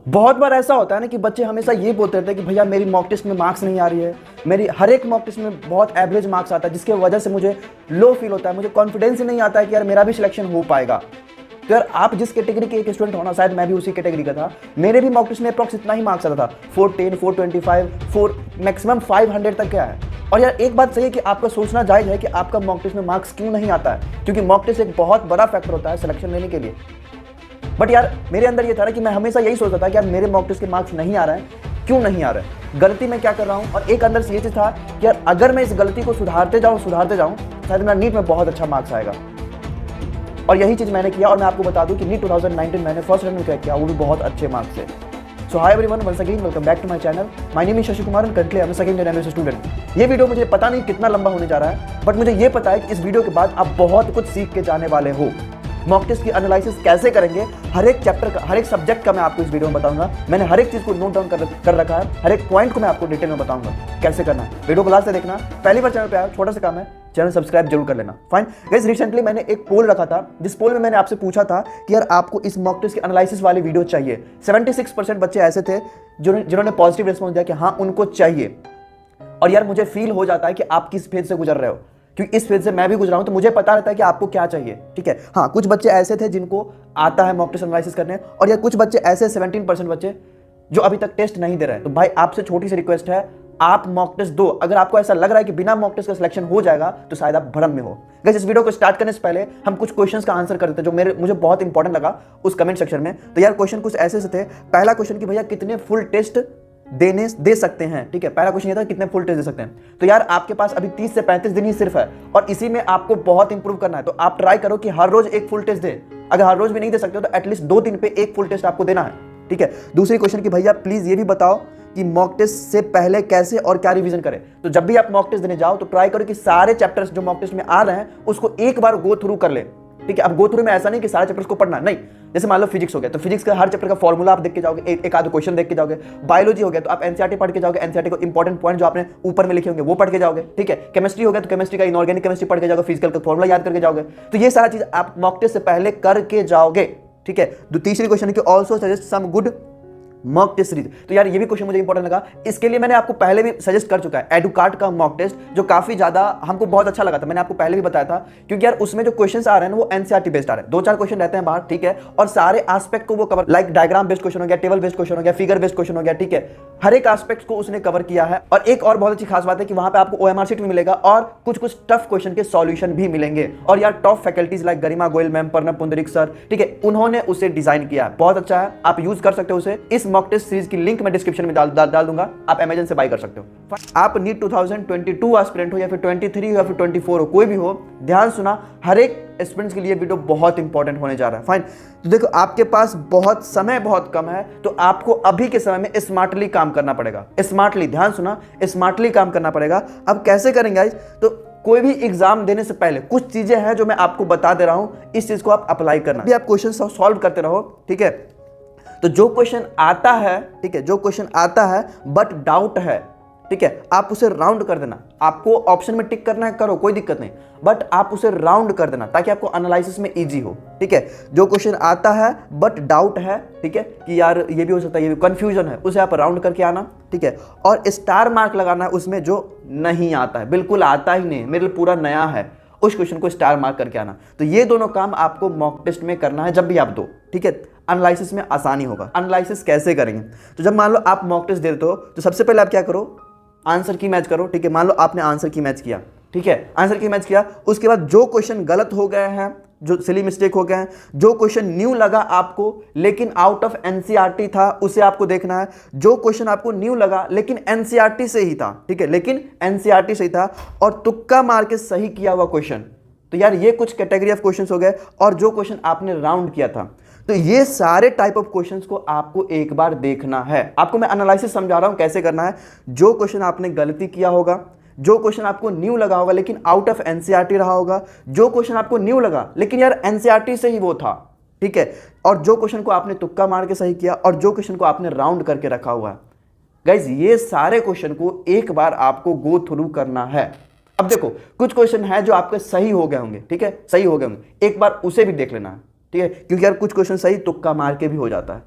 बहुत बार ऐसा होता है ना कि बच्चे हमेशा ये बोलते रहते हैं कि भैया मेरी मॉक टेस्ट में मार्क्स नहीं आ रही है, मेरी हर एक मॉक टेस्ट में बहुत एवरेज मार्क्स आता है, जिसकी वजह से मुझे लो फील होता है, मुझे कॉन्फिडेंस ही नहीं आता है कि यार मेरा भी सिलेक्शन हो पाएगा। तो यार आप जिस कैटेगरी के एक स्टूडेंट हो ना, शायद मैं भी उसी कैटेगरी का था, मेरे भी मॉक टेस्ट में अप्रॉक्स इतना ही मार्क्स आता था, 410, 425, 4 मैक्सिमम 500 तक क्या है। और यार एक बात सही है कि आपका सोचना जायज है कि आपका मॉक टेस्ट में मार्क्स क्यों नहीं आता है, क्योंकि मॉक टेस्ट एक बहुत बड़ा फैक्टर होता है सिलेक्शन लेने के लिए। बट यार मेरे अंदर ये था ना कि मैं हमेशा यही सोचता था कि यार मेरे मॉक टेस्ट के मार्क्स नहीं आ रहे हैं, क्यों नहीं आ रहे हैं, गलती मैं क्या कर रहा हूँ। और एक अंदर से ये चीज़ था कि यार अगर मैं इस गलती को सुधारते जाऊँ शायद मेरा नीट में बहुत अच्छा मार्क्स आएगा। और यही चीज़ मैंने किया। और मैं आपको बता दूं कि नीट 2019 मैंने फर्स्ट रैंक में क्रैक किया, वो भी बहुत अच्छे मार्क्स से। So hi everyone, once again welcome back to my channel. My name is Shashi Kumar and currently I am second year MSc student. ये वीडियो मुझे पता नहीं कितना लंबा होने जा रहा है, बट मुझे ये पता है कि इस वीडियो के बाद आप बहुत कुछ सीख के जाने वाले हो। मॉक टेस्ट की एनालिसिस कैसे करेंगे, हर एक चैप्टर का, हर एक सब्जेक्ट का मैं आपको इस वीडियो में बताऊंगा। मैंने हर एक चीज़ को नोट डाउन कर रखा है, हर एक पॉइंट को मैं आपको डिटेल में बताऊंगा कैसे करना है। वीडियो को लास्ट से देखना। पहली बार चैनल पे आया, छोटा सा काम है, चैनल सब्सक्राइब जरूर कर लेना। फाइन गाइस, रिसेंटली मैंने एक पोल रखा था, जिस पोल में मैंने आपसे पूछा था कि यार आपको इस मॉक टेस्ट की एनालिसिस वाली वीडियो चाहिए। 76% बच्चे ऐसे थे जिन्होंने पॉजिटिव रिस्पॉन्स दिया कि हाँ उनको चाहिए। और यार मुझे फील हो जाता है कि आप किस फेज से गुजर रहे हो, क्योंकि इस फेज से मैं भी गुजरा हूं, तो मुझे पता रहता है कि आपको क्या चाहिए। ठीक है, हाँ कुछ बच्चे ऐसे थे जिनको आता है मॉक टेस्ट एनालिसिस करने, और यार कुछ बच्चे ऐसे 17% बच्चे जो अभी तक टेस्ट नहीं दे रहे हैं। तो भाई आपसे छोटी सी रिक्वेस्ट है, आप मॉक टेस्ट दो। अगर आपको ऐसा लग रहा है कि बिना मॉक टेस्ट का सिलेक्शन हो जाएगा तो शायद आप भ्रम में हो। गाइस, इस वीडियो को स्टार्ट करने से पहले हम कुछ क्वेश्चंस का आंसर करते हैं जो मुझे बहुत इंपॉर्टेंट लगा उस कमेंट सेक्शन में। तो यार क्वेश्चन कुछ ऐसे से थे। पहला क्वेश्चन कि भैया कितने फुल टेस्ट दे सकते हैं। ठीक है, पहला क्वेश्चन ये था कितने फुल टेस्ट दे सकते हैं। तो यार आपके पास अभी 30 से 35 दिन ही सिर्फ है, और इसी में आपको बहुत इंप्रूव करना है। तो आप ट्राई करो कि हर रोज एक फुल टेस्ट दे। अगर हर रोज भी नहीं दे सकते हो तो एटलीस्ट 2 दिन पे एक फुल टेस्ट आपको देना है। ठीक है, दूसरी क्वेश्चन कि भैया प्लीज ये भी बताओ कि मॉक टेस्ट से पहले कैसे और क्या रिवीजन करें। तो जब भी आप मॉक टेस्ट देने जाओ तो ट्राई करो कि सारे चैप्टर्स जो मॉक टेस्ट में आ रहे हैं उसको एक बार गो थ्रू कर ले। ठीक है, अब गो थ्रू में ऐसा नहीं कि सारे चैप्टर्स को पढ़ना नहीं। जैसे मान लो फिजिक्स हो गया तो फिजिक्स का हर चैप्टर का फॉर्मूला आप देख के जाओगे, एक आध क्वेश्चन देख के जाओगे। बायोलॉजी हो गया तो आप एनसीईआरटी पढ़ के जाओगे, एनसीईआरटी को इंपॉर्टेंट पॉइंट जो आपने ऊपर में लिखे होंगे वो पढ़ के जाओगे। ठीक है, केमिस्ट्री हो गया तो केमिस्ट्री का इनऑर्गेनिक केमिस्ट्री पढ़ के जाओगे, फिजिकल का फॉर्मूला याद करके जाओगे। तो ये सारा चीज आप मॉक टेस्ट से पहले करके जाओगे। ठीक है, तीसरी क्वेश्चन है कि also suggest some good mock test series. तो यार ये भी क्वेश्चन मुझे इंपॉर्टेंट लगा, इसके लिए मैंने आपको पहले भी सजेस्ट कर चुका है एडुकार्ट का मॉक टेस्ट, जो काफी ज्यादा हमको बहुत अच्छा लगा था। मैंने आपको पहले भी बताया था, क्योंकि यार उसमें जो क्वेश्चंस आ रहे हैं वो एनसीईआरटी बेस्ड आ रहे हैं। 2-4 क्वेश्चन रहते हैं बाहर, ठीक है, और सारे एस्पेक्ट को वो cover, like diagram based question हो गया, टेबल बेस्ड क्वेश्चन हो गया, फिगर बेस्ड क्वेश्चन हो गया। ठीक है, हर एक एस्पेक्ट को उसने कवर किया है। और एक और बहुत अच्छी खास बात है कि वहां पे आपको ओएमआर शीट भी मिलेगा और कुछ टफ क्वेश्चन के सॉल्यूशन भी मिलेंगे। और यार टॉप फैकल्टीज लाइक गरिमा गोयल मैम, प्रणब पुंडरीक सर, ठीक है, उन्होंने उसे डिजाइन किया है, बहुत अच्छा है, आप यूज कर सकते हो उसे। इस मॉक टेस्ट सीरीज की लिंक मैं डिस्क्रिप्शन में डाल दूंगा, आप अमेजन से बाय कर सकते हो। आप नीट 2022 एस्पिरेंट हो या फिर 23 हो या फिर 24 हो, कोई भी हो, ध्यान सुना, हर एक एस्पिरेंट्स के लिए वीडियो बहुत इंपॉर्टेंट होने जा रहा है। फाइन, तो देखो आपके पास समय बहुत कम है, तो आपको अभी के समय में स्मार्टली काम करना पड़ेगा। स्मार्टली, ध्यान सुना, स्मार्टली काम करना पड़ेगा। अब कैसे करेंगे गाइस? तो कोई भी एग्जाम देने से पहले कुछ चीजें हैं जो मैं आपको बता दे रहा हूं, इस चीज को आप अप्लाई करना। भी आप क्वेश्चन सॉल्व करते रहो। ठीक है, तो जो क्वेश्चन आता है, ठीक है, जो क्वेश्चन आता है बट डाउट है, ठीक है, आप उसे राउंड कर देना। आपको ऑप्शन में टिक करना है, करो, कोई दिक्कत नहीं, बट आप उसे राउंड कर देना ताकि आपको एनालिसिस में इजी हो। ठीक है, जो क्वेश्चन आता है बट डाउट है, ठीक है, कि यार ये भी हो सकता है, ये भी कंफ्यूजन है, उसे आप राउंड करके आना। ठीक है, और स्टार मार्क लगाना है उसमें जो नहीं आता है, बिल्कुल आता ही नहीं, मेरे लिए पूरा नया है, उस क्वेश्चन को स्टार मार्क करके आना। तो ये दोनों काम आपको मॉक टेस्ट में करना है जब भी आप दो। ठीक है, एनालिसिस में आसानी होगा। एनालिसिस कैसे करेंगे? तो जब मान लो आप मॉक टेस्ट देते हो तो सबसे पहले आप क्या करो, आंसर की मैच करो। ठीक है, मान लो आपने आंसर की मैच किया, ठीक है, आंसर की मैच किया, उसके बाद जो क्वेश्चन गलत हो गए हैं, जो सिली मिस्टेक हो गए हैं, जो क्वेश्चन न्यू लगा आपको लेकिन आउट ऑफ एनसीईआरटी था, उसे आपको देखना है। जो क्वेश्चन आपको न्यू लगा लेकिन एनसीईआरटी से ही था, ठीक है, लेकिन एनसीईआरटी से ही था, और तुक्का मार के सही किया हुआ क्वेश्चन। तो यार ये कुछ कैटेगरी ऑफ क्वेश्चंस हो गए, और जो क्वेश्चन आपने राउंड किया था। तो ये सारे टाइप ऑफ क्वेश्चंस को आपको एक बार देखना है। आपको मैं एनालिसिस समझा रहा हूं कैसे करना है। जो क्वेश्चन आपने गलती किया होगा, जो क्वेश्चन आपको न्यू लगा होगा लेकिन आउट ऑफ एनसीईआरटी रहा होगा, जो क्वेश्चन आपको न्यू लगा लेकिन यार एनसीईआरटी से ही वो था, ठीक है, और जो क्वेश्चन को आपने तुक्का मार के सही किया, और जो क्वेश्चन को आपने राउंड करके रखा हुआ है। गाइज ये सारे क्वेश्चन को एक बार आपको गो थ्रू करना है। अब देखो कुछ क्वेश्चन है जो आपके सही हो गए होंगे, ठीक है, सही हो गए होंगे, एक बार उसे भी देख लेना है। ठीक है, क्योंकि यार कुछ क्वेश्चन सही तुक्का मार के भी हो जाता है।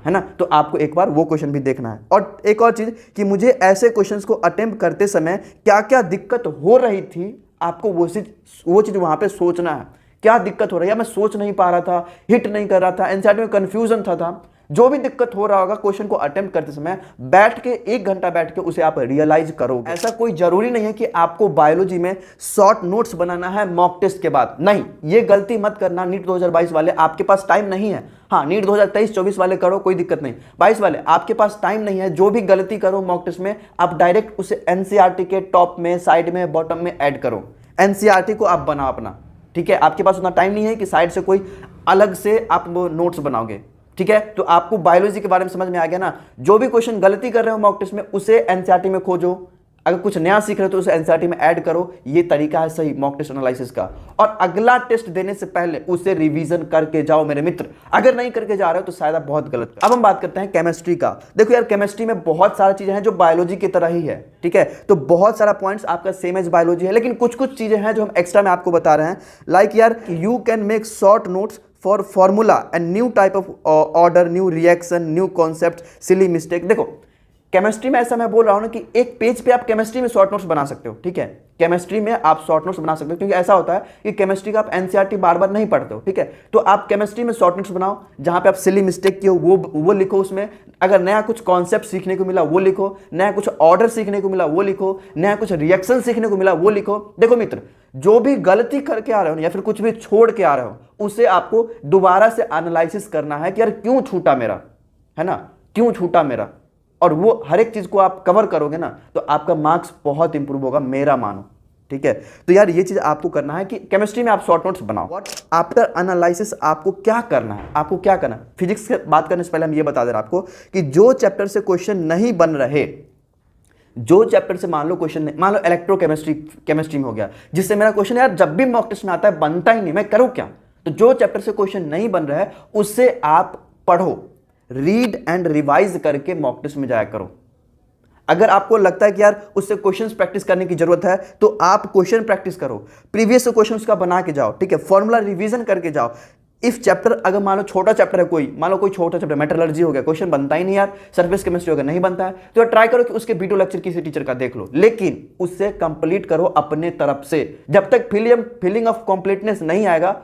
है ना। तो आपको एक बार वो क्वेश्चन भी देखना है। और एक और चीज़ कि मुझे ऐसे क्वेश्चंस को अटेम्प्ट करते समय क्या क्या दिक्कत हो रही थी, आपको वो चीज़ वहाँ पे सोचना है। क्या दिक्कत हो रही है, मैं सोच नहीं पा रहा था, हिट नहीं कर रहा था, एनसीईआरटी में कन्फ्यूजन था। जो भी दिक्कत हो रहा होगा क्वेश्चन को अटेम्प्ट करते समय बैठ के 1 घंटा बैठ के उसे आप रियलाइज करोगे। ऐसा कोई जरूरी नहीं है कि आपको बायोलॉजी में शॉर्ट नोट्स बनाना है मॉक टेस्ट के बाद, नहीं, ये गलती मत करना। नीट 2022 वाले, आपके पास टाइम नहीं है। हाँ, नीट 2023-24 वाले करो, कोई दिक्कत नहीं। 22 वाले आपके पास टाइम नहीं है, जो भी गलती करो मॉक टेस्ट में आप डायरेक्ट उसे एनसीईआरटी के टॉप में, साइड में, बॉटम में ऐड करो। एनसीईआरटी को आप बनाओ अपना, ठीक है। आपके पास उतना टाइम नहीं है कि साइड से कोई अलग से आप नोट्स बनाओगे, ठीक है। तो आपको बायोलॉजी के बारे में समझ में आ गया ना। जो भी क्वेश्चन गलती कर रहे हो मॉक टेस्ट में उसे एनसीईआरटी में खोजो, अगर कुछ नया सीख रहे हो तो उसे एनसीईआरटी में ऐड करो। ये तरीका है सही मॉक टेस्ट एनालिसिस का। और अगला टेस्ट देने से पहले उसे रिवीजन करके जाओ मेरे मित्र। अगर नहीं करके जा रहे हो तो शायद आप बहुत गलत कर। अब हम बात करते हैं केमिस्ट्री का। देखो यार, केमिस्ट्री में बहुत सारी चीजें हैं जो बायोलॉजी की तरह ही है, ठीक है। तो बहुत सारा पॉइंट्स आपका सेम एज बायोलॉजी है, लेकिन कुछ कुछ चीजें हैं जो हम एक्स्ट्रा में आपको बता रहे हैं। लाइक यार, you can make short notes for formula and new type of order, new reaction, new concept, silly mistake. देखो केमिस्ट्री में ऐसा मैं बोल रहा हूं ना कि एक पेज पे आप केमिस्ट्री में शॉर्ट नोट्स बना सकते हो, ठीक है। केमिस्ट्री में आप शॉर्ट नोट्स बना सकते हो, क्योंकि ऐसा होता है कि केमिस्ट्री का आप एनसीईआरटी बार बार नहीं पढ़ते हो, ठीक है। तो आप केमिस्ट्री में शॉर्ट नोट्स बनाओ, जहां पे आप सिली मिस्टेक किए वो लिखो उसमें। अगर नया कुछ कॉन्सेप्ट सीखने को मिला वो लिखो, नया कुछ ऑर्डर सीखने को मिला वो लिखो, नया कुछ रिएक्शन सीखने को मिला वो लिखो। देखो मित्र, जो भी गलती करके आ रहे हो या फिर कुछ भी छोड़ के आ रहे हो उसे आपको दोबारा से एनालिसिस करना है कि यार क्यों छूटा मेरा, है ना, क्यों छूटा मेरा। और वो हर एक चीज को आप कवर करोगे ना तो आपका मार्क्स बहुत इंप्रूव होगा, मेरा मानो, ठीक है। तो यार ये चीज आपको करना है कि केमिस्ट्री में आप शॉर्ट नोट्स बनाओ। व्हाट आफ्टर एनालिसिस आपको क्या करना है, आपको क्या करना है। फिजिक्स की बात करने से पहले हम ये बता दे रहे हैं आपको कि जो चैप्टर से क्वेश्चन नहीं बन रहे, जो चैप्टर से मान लो क्वेश्चन नहीं, मान लो केमिस्ट्री में हो गया, जिससे मेरा क्वेश्चन यार जब भी मॉक टेस्ट में आता है बनता ही नहीं, मैं करूं क्या। तो जो चैप्टर से क्वेश्चन नहीं बन रहा है उससे आप पढ़ो, रीड एंड रिवाइज करके मॉक टेस्ट में जाया करो। अगर आपको लगता है कि यार उससे क्वेश्चंस प्रैक्टिस करने की जरूरत है तो आप क्वेश्चन प्रैक्टिस करो, प्रीवियस क्वेश्चंस का बना के जाओ, ठीक है, फॉर्मूला रिवीजन करके जाओ। इफ चैप्टर अगर मान लो छोटा चैप्टर है, कोई मान लो कोई छोटा चैप्टर मेटलर्जी हो गया, क्वेश्चन बनता ही नहीं यार, सरफेस केमिस्ट्री हो गया नहीं बनता है, तो ट्राई करो कि उसके वीडियो लेक्चर किसी टीचर का देख लो, लेकिन उससे कंप्लीट करो अपने तरफ से। जब तक फीलिंग ऑफ कंप्लीटनेस नहीं आएगा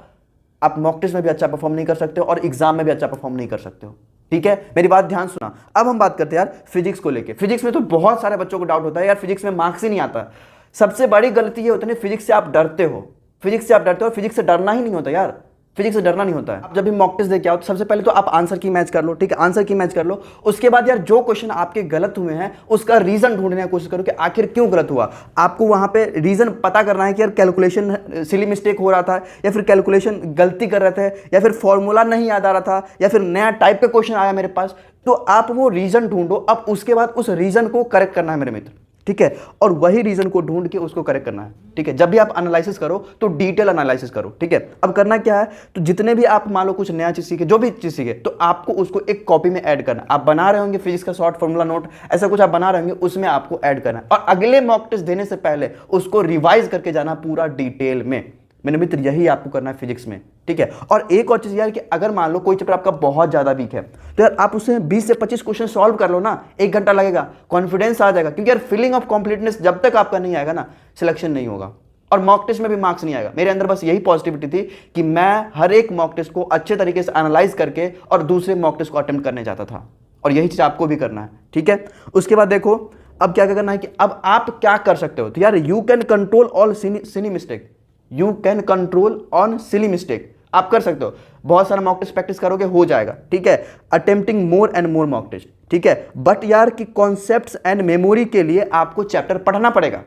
आप मॉक टेस्ट में भी अच्छा परफॉर्म नहीं कर सकते हो और एग्जाम में भी अच्छा परफॉर्म नहीं कर सकते हो, ठीक है। मेरी बात ध्यान सुना। अब हम बात करते हैं यार फिजिक्स को लेके। फिजिक्स में तो बहुत सारे बच्चों को डाउट होता है यार फिजिक्स में मार्क्स ही नहीं आता। सबसे बड़ी गलती ये होती है फिजिक्स से आप डरते हो, फिजिक्स से डरना ही नहीं होता यार, फिजिक्स से डरना नहीं होता है। आप जब भी मॉक टेस्ट देके आओ तो सबसे पहले तो आप आंसर की मैच कर लो, ठीक है, आंसर की मैच कर लो। उसके बाद यार जो क्वेश्चन आपके गलत हुए हैं उसका रीजन ढूंढने की कोशिश करो कि आखिर क्यों गलत हुआ। आपको वहां पे रीजन पता करना है कि यार कैलकुलेशन सिली मिस्टेक हो रहा था, या फिर कैलकुलेशन गलती कर रहे थे, या फिर फॉर्मूला नहीं याद आ रहा था, या फिर नया टाइप का क्वेश्चन आया मेरे पास। तो आप वो रीजन ढूंढो, अब उसके बाद उस रीजन को करेक्ट करना है मेरे मित्र, ठीक है। और वही रीजन को ढूंढ के उसको करेक्ट करना है, ठीक है। जब भी आप एनालिसिस करो तो डिटेल एनालिसिस करो, ठीक है। अब करना क्या है, तो जितने भी आप मान लो कुछ नया चीज सीखे, जो भी चीज सीखे, तो आपको उसको एक कॉपी में ऐड करना। आप बना रहे होंगे फिजिक्स का शॉर्ट फॉर्मूला नोट, ऐसा कुछ आप बना रहे होंगे, उसमें आपको ऐड करना है। और अगले मॉक टेस्ट देने से पहले उसको रिवाइज करके जाना पूरा डिटेल में मेरे मित्र, यही आपको करना है फिजिक्स में, ठीक है। और एक और चीज यार कि अगर मान लो कोई चैप्टर आपका बहुत ज्यादा वीक है तो यार आप उससे 20 से 25 क्वेश्चन सॉल्व कर लो ना, 1 घंटा लगेगा, कॉन्फिडेंस आ जाएगा। क्योंकि यार फीलिंग ऑफ कंप्लीटनेस जब तक आपका नहीं आएगा ना, सिलेक्शन नहीं होगा और मॉक टेस्ट में भी मार्क्स नहीं आएगा। मेरे अंदर बस यही पॉजिटिविटी थी कि मैं हर एक मॉक टेस्ट को अच्छे तरीके से एनालाइज करके और दूसरे मॉक टेस्ट को अटेम्प्ट करने जाता था, और यही चीज आपको भी करना है, ठीक है। उसके बाद देखो अब क्या करना है कि अब आप क्या कर सकते हो। तो यार you can control all silly mistake, you can control on silly mistake, आप कर सकते हो। बहुत सारा मॉक टेस्ट प्रैक्टिस करोगे हो जाएगा, ठीक है। Attempting more and more mock test, ठीक है। बट यार कि कॉन्सेप्ट्स एंड मेमोरी के लिए आपको चैप्टर पढ़ना पड़ेगा,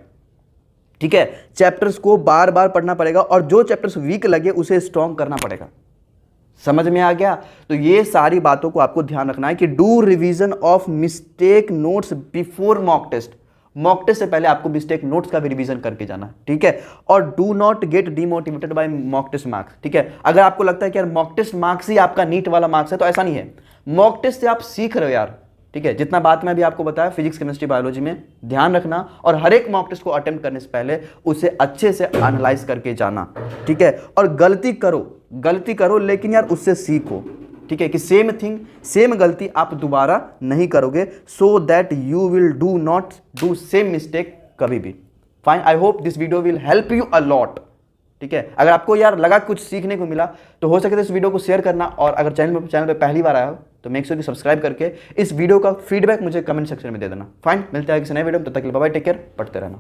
ठीक है। चैप्टर्स को बार बार पढ़ना पड़ेगा और जो चैप्टर्स वीक लगे उसे स्ट्रॉन्ग करना पड़ेगा। समझ में आ गया। तो ये सारी बातों को आपको ध्यान रखना है कि do revision of mistake notes before mock test. Mock test से पहले आपको मिस्टेक नोट्स का भी रिवीजन करके जाना, ठीक है। और do not get demotivated by mock test marks, ठीक है। अगर आपको लगता है कि यार मॉक टेस्ट मार्क्स ही आपका नीट वाला मार्क्स है, तो ऐसा नहीं है। मॉक टेस्ट से आप सीख रहे हो यार, ठीक है। जितना बात मैं अभी आपको बताया फिजिक्स केमिस्ट्री बायोलॉजी में, ध्यान रखना। और हर एक मॉक टेस्ट को अटेम्प्ट करने से पहले उसे अच्छे से एनालाइज करके जाना, ठीक है। और गलती करो लेकिन यार उससे सीखो, ठीक है, कि सेम थिंग, सेम गलती आप दोबारा नहीं करोगे, so that you will do not do same mistake कभी भी। Fine, I hope this video will help you a lot. ठीक है, अगर आपको यार लगा कुछ सीखने को मिला तो हो सके तो इस वीडियो को शेयर करना, और अगर चैनल पे पहली बार आया हो तो मेक श्योर कि सब्सक्राइब करके इस वीडियो का फीडबैक मुझे कमेंट सेक्शन में दे देना। फाइन, मिलते हैं किसी नए वीडियो में, तब तक के लिए बाय बाय, टेक केयर, पढ़ते रहना।